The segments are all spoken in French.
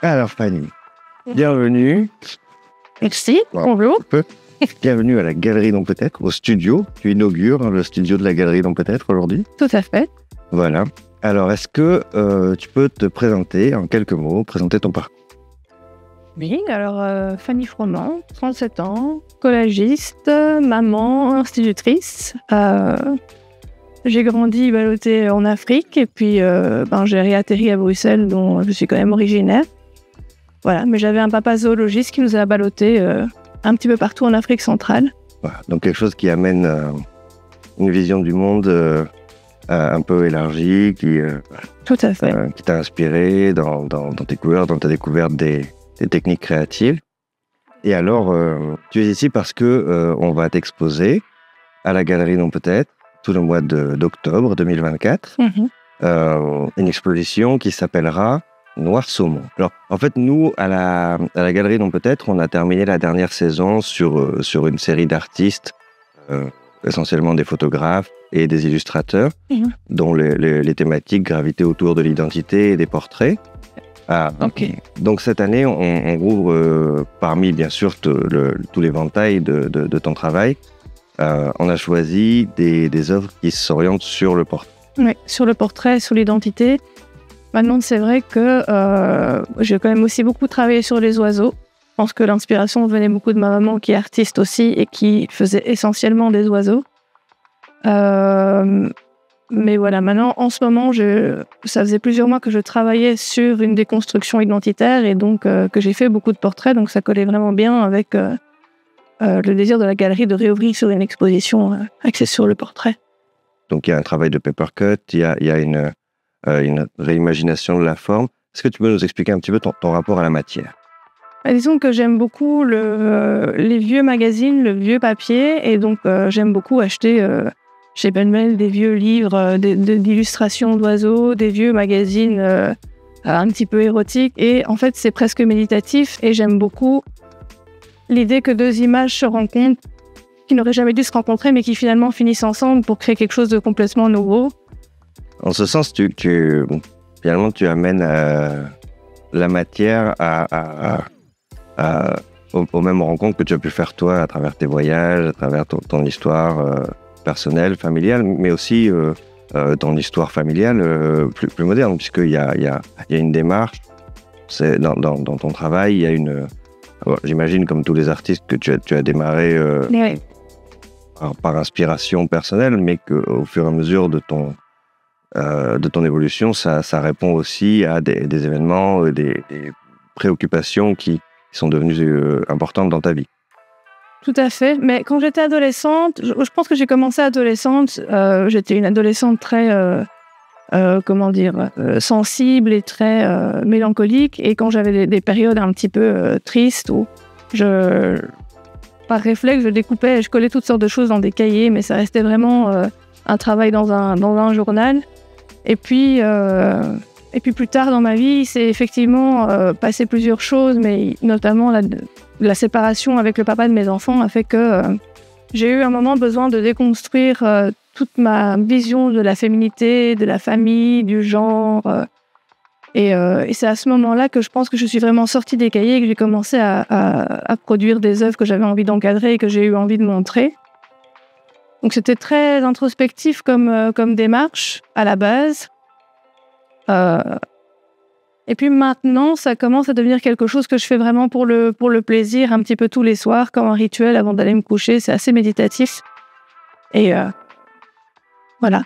Alors Fanny, bienvenue. Merci, bonjour. Bienvenue à la Galerie Donc Peut-être, au studio. Tu inaugures le studio de la Galerie Donc Peut-être aujourd'hui. Tout à fait. Voilà. Alors, est-ce que tu peux te présenter en quelques mots, présenter ton parcours? Oui, alors Fanny Froment, 37 ans, collagiste, maman, institutrice. J'ai grandi ballotté en Afrique et puis j'ai réatterri à Bruxelles, dont je suis quand même originaire. Voilà, mais j'avais un papa zoologiste qui nous a ballotté un petit peu partout en Afrique centrale. Voilà, donc quelque chose qui amène une vision du monde un peu élargie, Tout à fait. Qui t'a inspiré dans ta découverte des techniques créatives. Et alors, tu es ici parce que on va t'exposer à la Galerie Donc Peut-être tout le mois d'octobre 2024. Une exposition qui s'appellera Noir Saumon. Alors, en fait, nous, à la Galerie Donc Peut-être, on a terminé la dernière saison sur une série d'artistes, essentiellement des photographes et des illustrateurs, dont les thématiques gravitaient autour de l'identité et des portraits. Donc cette année, on rouvre parmi bien sûr tout l'éventail de ton travail. On a choisi des œuvres qui s'orientent sur le portrait. Oui, sur le portrait, sur l'identité. Maintenant, c'est vrai que j'ai quand même aussi beaucoup travaillé sur les oiseaux. Je pense que l'inspiration venait beaucoup de ma maman qui est artiste aussi et qui faisait essentiellement des oiseaux. Mais voilà, maintenant, en ce moment, ça faisait plusieurs mois que je travaillais sur une déconstruction identitaire et donc que j'ai fait beaucoup de portraits, donc ça collait vraiment bien avec le désir de la galerie de réouvrir sur une exposition axée sur le portrait. Donc il y a un travail de papercut, il y a une réimagination de la forme. Est-ce que tu peux nous expliquer un petit peu ton rapport à la matière? Disons que j'aime beaucoup les vieux magazines, le vieux papier, et donc j'aime beaucoup acheter chez Penmel des vieux livres d'illustrations d'oiseaux, des vieux magazines un petit peu érotiques, et en fait c'est presque méditatif, et j'aime beaucoup l'idée que deux images se rencontrent, qui n'auraient jamais dû se rencontrer, mais qui finalement finissent ensemble pour créer quelque chose de complètement nouveau. En ce sens, finalement tu amènes la matière aux mêmes rencontres que tu as pu faire toi à travers tes voyages, à travers ton histoire personnelle, familiale, mais aussi ton histoire familiale plus moderne, puisqu'il y a une démarche. Dans ton travail, il y a une... j'imagine, comme tous les artistes, que tu as démarré par inspiration personnelle, mais qu'au fur et à mesure de ton évolution, ça répond aussi à des événements, des préoccupations qui sont devenues importantes dans ta vie. Tout à fait, mais quand j'étais adolescente, je pense que j'ai commencé adolescente, j'étais une adolescente très, sensible et très mélancolique, et quand j'avais des périodes un petit peu tristes, où par réflexe, je collais toutes sortes de choses dans des cahiers, mais ça restait vraiment un travail dans un journal. Et puis plus tard dans ma vie, c'est effectivement passé plusieurs choses, mais notamment la séparation avec le papa de mes enfants a fait que j'ai eu un moment besoin de déconstruire toute ma vision de la féminité, de la famille, du genre. Et c'est à ce moment-là que je pense que je suis vraiment sortie des cahiers et que j'ai commencé à produire des œuvres que j'avais envie d'encadrer et que j'ai eu envie de montrer. Donc c'était très introspectif comme démarche à la base. Et puis maintenant, ça commence à devenir quelque chose que je fais vraiment pour le plaisir, un petit peu tous les soirs, comme un rituel avant d'aller me coucher. C'est assez méditatif. Et voilà,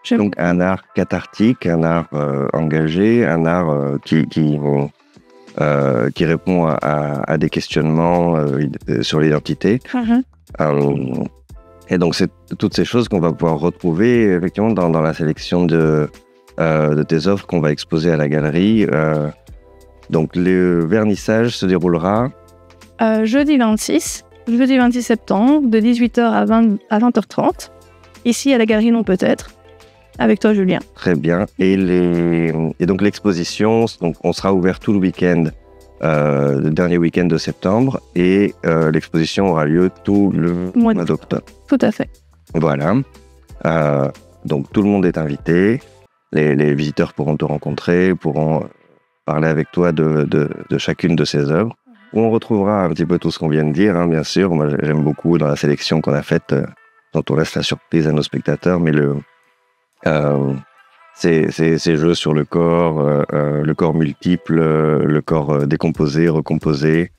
j'aime. Donc un art cathartique, un art engagé, un art qui répond à des questionnements sur l'identité. Et donc c'est toutes ces choses qu'on va pouvoir retrouver effectivement dans la sélection de tes œuvres qu'on va exposer à la galerie. Donc le vernissage se déroulera jeudi 26 septembre, de 18h à 20h30, ici à la Galerie Donc Peut-être, avec toi Julien. Très bien. Et donc l'exposition, donc on sera ouvert tout le week-end, le dernier week-end de septembre, et l'exposition aura lieu tout le mois d'octobre. Tout à fait. Voilà. Donc tout le monde est invité. Les visiteurs pourront te rencontrer, pourront parler avec toi de chacune de ces œuvres, où on retrouvera un petit peu tout ce qu'on vient de dire, hein, bien sûr. Moi, j'aime beaucoup dans la sélection qu'on a faite, dont on laisse la surprise à nos spectateurs, mais ces jeux sur le corps multiple, le corps décomposé, recomposé,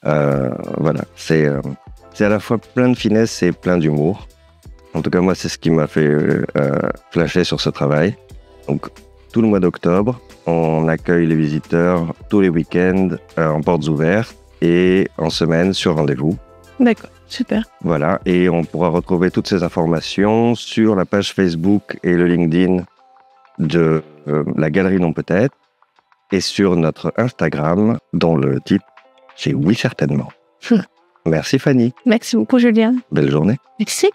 voilà, c'est à la fois plein de finesse et plein d'humour. En tout cas, moi, c'est ce qui m'a fait flasher sur ce travail. Donc, tout le mois d'octobre, on accueille les visiteurs tous les week-ends en portes ouvertes et en semaine sur rendez-vous. D'accord, super. Voilà, et on pourra retrouver toutes ces informations sur la page Facebook et le LinkedIn de la Galerie Non Peut-être et sur notre Instagram dont le titre, c'est Oui Certainement. Merci Fanny. Merci beaucoup, Julien. Belle journée. Merci.